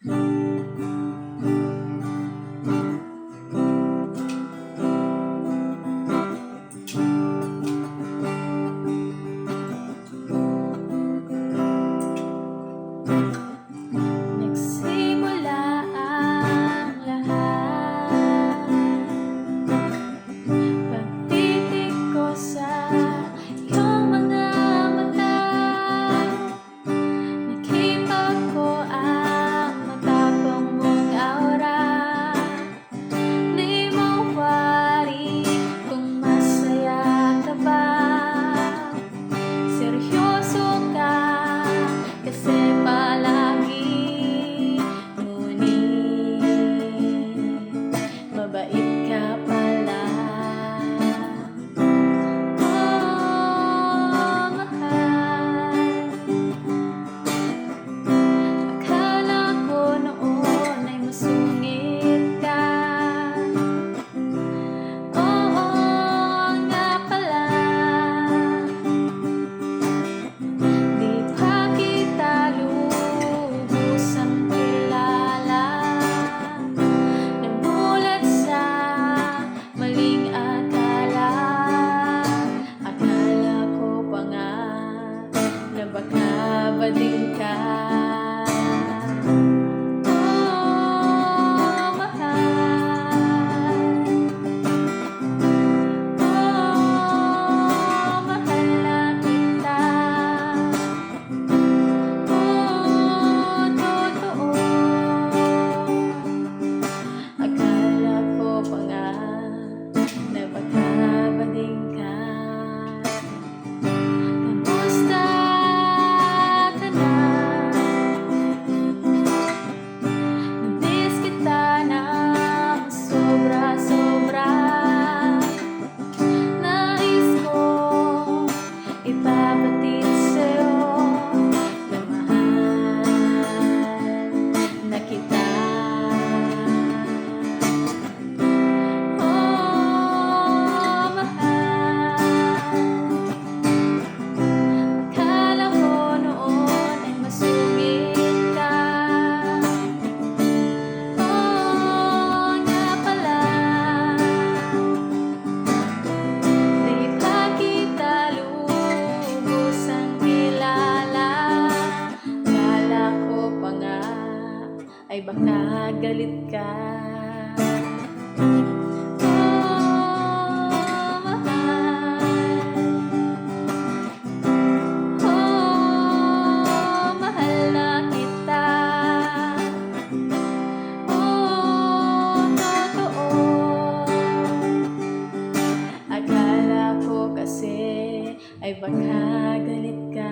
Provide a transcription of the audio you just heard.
Nagsimula ang lahat, pagtitig ko sa iyong mga mata. Nakita ko ang matapang mong aura. Di mo wari kung masaya ka ba. Seryoso ka kasi palagi, ngunit mabait ka pala. Oh, mahal, akala ko noon ay masungit ka. Oo nga pala, di pa kita lubusang kilala. Namulat sa maling akala. Akala ko pa nga na baka bading ka. Oh, mahal, oh, mahal na kita. Oh, totoo, akala ko pa nga na baka bading ka. Kamusta ka na? Na-miss kita ng sobra-sobra. Nais ko ipabatid sa'yo na mahal na kita. Oh, mahal, akala ko noon ay masungit ka. Oo nga pala, di pa kita lubusang kilala. Akala ko pa nga ay baka galit ka. Oh, mahal, oh, mahal na kita. Oh, totoo, akala ko kasi ay baka galit ka.